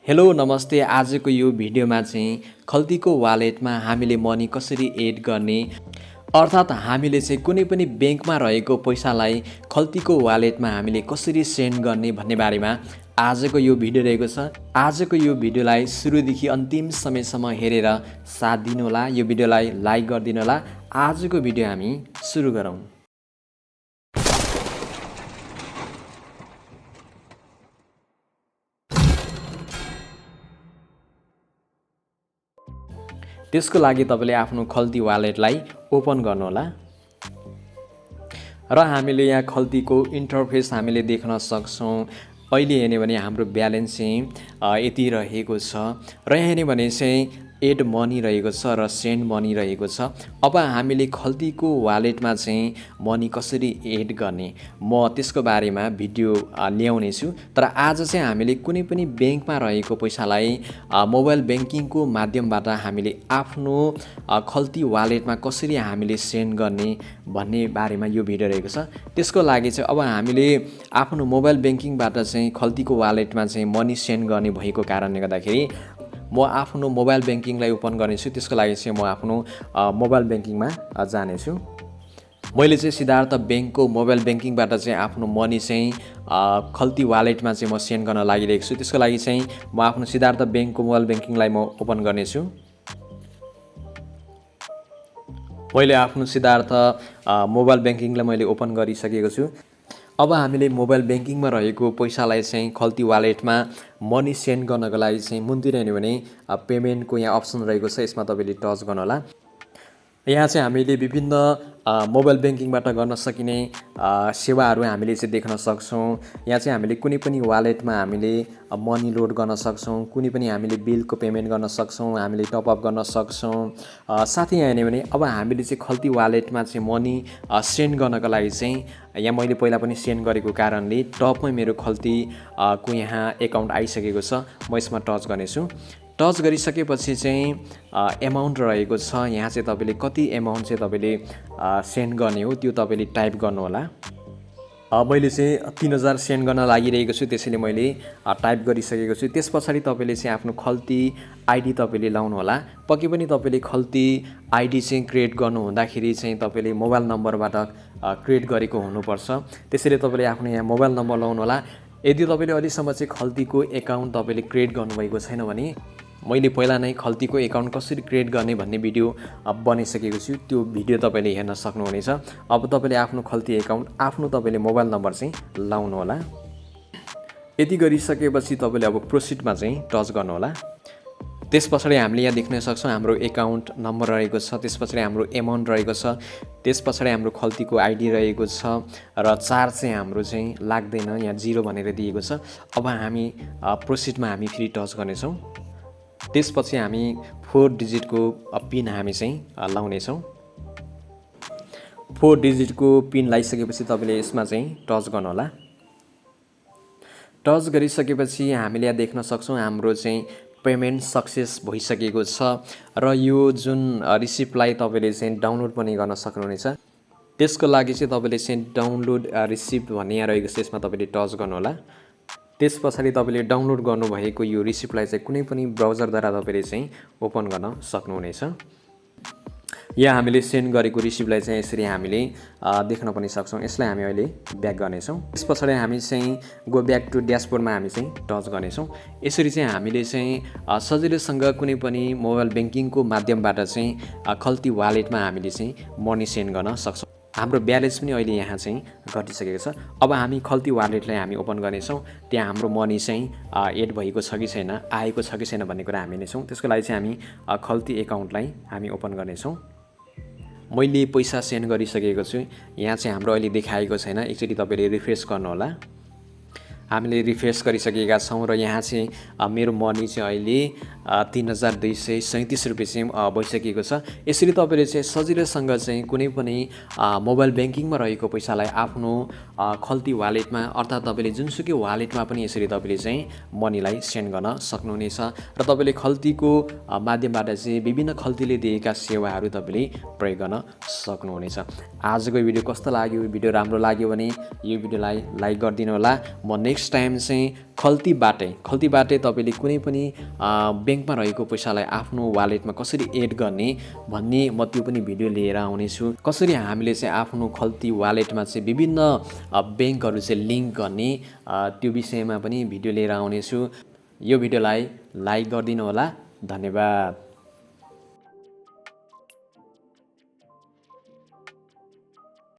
Hello नमस्ते। आजको यो भिडियोमा चाहिँ खल्तीको वालेटमा हामीले मनी कसरी एड गर्ने अर्थात् हामीले चाहिँ कुनै पनि ब्याङ्कमा रहेको पैसालाई खल्तीको वालेटमा हामीले कसरी सेन्ड गर्ने भन्ने बारेमा आजको यो भिडियो रहेको छ। आजको यो भिडियोलाई सुरुदेखि अन्तिम समयसम्म हेरेर साथ दिनुहोला। यो भिडियोलाई लाइक गरिदिनु होला। आजको भिडियो हामी सुरु गरौँ। त्यसको लागि तपाईले आफ्नो खल्ती वालेटलाई ओपन गर्नुहोला र हामीले यहाँ खल्तीको इन्टरफेस हामीले देख्न सक्छौं। अहिले हेर्ने भने हाम्रो ब्यालेन्स चाहिँ यति रहेको छ र यहाँ हेर्ने भने चाहिँ एड मनी रहेको छ र सेन्ड मनी रहेको छ। अब हामीले खल्तीको वालेटमा चाहिँ मनी कसरी एड गर्ने म त्यसको बारेमा भिडियो ल्याउने छु। तर आज चाहिँ हामीले कुनै पनि ब्याङ्कमा रहेको पैसालाई मोबाइल ब्याङ्किङको माध्यमबाट हामीले आफ्नो खल्ती वालेटमा कसरी हामीले सेन्ड गर्ने भन्ने बारेमा यो भिडियो रहेको छ। त्यसको लागि चाहिँ अब हामीले आफ्नो मोबाइल ब्याङ्किङबाट चाहिँ खल्तीको वालेटमा चाहिँ मनी सेन्ड गर्ने भएको कारणले गर्दाखेरि म आफ्नो मोबाइल ब्याङ्किङलाई ओपन गर्नेछु। त्यसको लागि चाहिँ म आफ्नो मोबाइल ब्याङ्किङमा जानेछु। मैले चाहिँ सिद्धार्थ ब्याङ्कको मोबाइल ब्याङ्किङबाट चाहिँ आफ्नो मनी चाहिँ खल्ती वालेटमा चाहिँ म सेन्ड गर्न लागिरहेको छु। त्यसको लागि चाहिँ म आफ्नो सिद्धार्थ ब्याङ्कको मोबाइल ब्याङ्किङलाई म ओपन गर्नेछु। मैले आफ्नो सिद्धार्थ मोबाइल ब्याङ्किङलाई मैले ओपन गरिसकेको छु। अब हामीले मोबाइल ब्याङ्किङमा रहेको पैसालाई चाहिँ खल्ती वालेटमा मनी सेन्ड गर्नको लागि चाहिँ मुनतिर हेर्ने भने पेमेन्टको यहाँ अप्सन रहेको छ। यसमा तपाईले टच गर्नुहोला। यहाँ चाहिँ हामीले विभिन्न मोबाइल ब्याङ्किङबाट गर्न सकिने सेवाहरू हामीले चाहिँ देख्न सक्छौँ। यहाँ चाहिँ हामीले कुनै पनि वालेटमा हामीले मनी लोड गर्न सक्छौँ, कुनै पनि हामीले बिलको पेमेन्ट गर्न सक्छौँ, हामीले टपअप गर्न सक्छौँ। साथै यहाँ हेर्ने भने अब हामीले चाहिँ खल्ती वालेटमा चाहिँ मनी सेन्ड गर्नको लागि चाहिँ यहाँ मैले पहिला पनि सेन्ड गरेको कारणले टपमै मेरो खल्ती को यहाँ एकाउन्ट आइसकेको छ। म यसमा टच गर्नेछु। टच गरिसकेपछि चाहिँ एमाउन्ट रहेको छ। यहाँ चाहिँ तपाईले कति एमाउन्ट चाहिँ तपाईले सेन्ड गर्ने हो त्यो तपाईले टाइप गर्नुहोला। मैले चाहिँ 3000 सेन्ड गर्न लागिरहेको छु, त्यसैले मैले टाइप गरिसकेको छु। त्यस पछाडि तपाईले चाहिँ आफ्नो खल्ती आइडी तपाईले लाउनु होला। पक्कै पनि तपाईले खल्ती आइडी चाहिँ क्रिएट गर्नु हुँदाखेरि चाहिँ तपाईले मोबाइल नम्बरबाट क्रिएट गरेको हुनुपर्छ। त्यसैले तपाईले आफ्नो यहाँ मोबाइल नम्बर लाउनु होला। यदि तपाईले अहिलेसम्म चाहिँ खल्तीको एकाउन्ट तपाईले क्रिएट गर्नुभएको छैन भने मैले पहिला नै खल्तीको एकाउन्ट कसरी क्रिएट गर्ने भन्ने भिडियो बनाइसकेको छु। त्यो भिडियो तपाईले हेर्न सक्नुहुनेछ। अब तपाईले आफ्नो खल्ती एकाउन्ट आफ्नो तपाईले मोबाइल नम्बर चाहिँ लाउनु होला। यति गरिसकेपछि तपाईले अब प्रोसिडमा चाहिँ टच गर्नु होला। त्यस पछाडि हामीले यहाँ देख्न सक्छौँ हाम्रो एकाउन्ट नम्बर रहेको छ। त्यस पछाडि हाम्रो एमाउन्ट रहेको छ। त्यस पछाडि हाम्रो खल्तीको आइडी रहेको छ र चार्ज चाहिँ हाम्रो चाहिँ लाग्दैन, यहाँ 0 भनेर दिएको छ। अब हामी प्रोसिडमा हामी फेरि टच गर्नेछौँ। त्यसपछि हामी 4 डिजिटको पिन हामी चाहिँ लाउनेछौँ। 4 डिजिटको पिन लगाइसकेपछि तपाईले यसमा चाहिँ टच गर्नुहोला। टच गरिसकेपछि हामीले यहाँ देख्न सक्छौँ हाम्रो चाहिँ पेमेन्ट सक्सेस भइसकेको छ र यो जुन रिसिप्टलाई तपाईले चाहिँ डाउनलोड पनि गर्न सक्नुहुनेछ। त्यसको लागि चाहिँ तपाईले चाहिँ डाउनलोड रिसिप्ट भन्ने यहाँ रहेको छ, यसमा तपाईले टच गर्नुहोला। त्यस पछाडि तपाईले डाउनलोड गर्नुभएको यो रिसिप्टलाई चाहिँ कुनै पनि ब्राउजरद्वारा तपाईले चाहिँ ओपन गर्न सक्नुहुनेछ। यहाँ हामीले सेन्ड गरेको रिसिप्टलाई चाहिँ यसरी हामीले देख्न पनि सक्छौँ। यसलाई हामी अहिले ब्याक गर्नेछौँ। त्यस पछाडि हामी चाहिँ गो ब्याक टु ड्यासबोर्डमा हामी चाहिँ टच गर्नेछौँ। यसरी चाहिँ हामीले चाहिँ सजिलैसँग कुनै पनि मोबाइल ब्याङ्किङको माध्यमबाट चाहिँ खल्ती वालेटमा हामीले चाहिँ मनी सेन्ड गर्न सक्छौँ। हाम्रो ब्यालेन्स पनि अहिले यहाँ चाहिँ घटिसकेको छ। अब हामी खल्ती वालेटलाई हामी ओपन गर्नेछौँ। त्यहाँ हाम्रो मनी चाहिँ एड भएको छ कि छैन, आएको छ कि छैन भन्ने कुरा हामी हेर्नेछौँ। त्यसको लागि चाहिँ हामी खल्ती एकाउन्टलाई हामी ओपन गर्नेछौँ। मैले पैसा सेन्ड गरिसकेको छु। यहाँ चाहिँ हाम्रो अहिले देखाएको छैन। एकचोटि तपाईले रिफ्रेस गर्नुहोला। हामीले रिफ्रेस गरिसकेका छौँ र यहाँ चाहिँ मेरो मनी चाहिँ अहिले 3237 रुपियाँ चाहिँ भइसकेको छ। यसरी तपाईले चाहिँ सजिलैसँग चाहिँ कुनै पनि मोबाइल ब्याङ्किङमा रहेको पैसालाई आफ्नो खल्ती वालेटमा अर्थात् तपाईले जुनसुकै वालेटमा पनि यसरी तपाईले चाहिँ मनीलाई सेन्ड गर्न सक्नुहुनेछ र तपाईले खल्तीको माध्यमबाट चाहिँ विभिन्न खल्तीले दिएका सेवाहरू तपाईले प्रयोग गर्न सक्नुहुनेछ। आजको भिडियो कस्तो लाग्यो? भिडियो राम्रो लाग्यो भने यो भिडियोलाई लाइक गरिदिनु होला। म नेक्स्ट टाइम चाहिँ खल्तीबाटै तपाईँले कुनै पनि ब्याङ्कमा रहेको पैसालाई आफ्नो वालेटमा कसरी एड गर्ने भन्ने म त्यो पनि भिडियो लिएर आउनेछु। कसरी हामीले चाहिँ आफ्नो खल्ती वालेटमा चाहिँ विभिन्न ब्याङ्कहरू चाहिँ लिङ्क गर्ने त्यो विषयमा पनि भिडियो लिएर आउनेछु। यो भिडियोलाई लाइक गरिदिनु होला। धन्यवाद।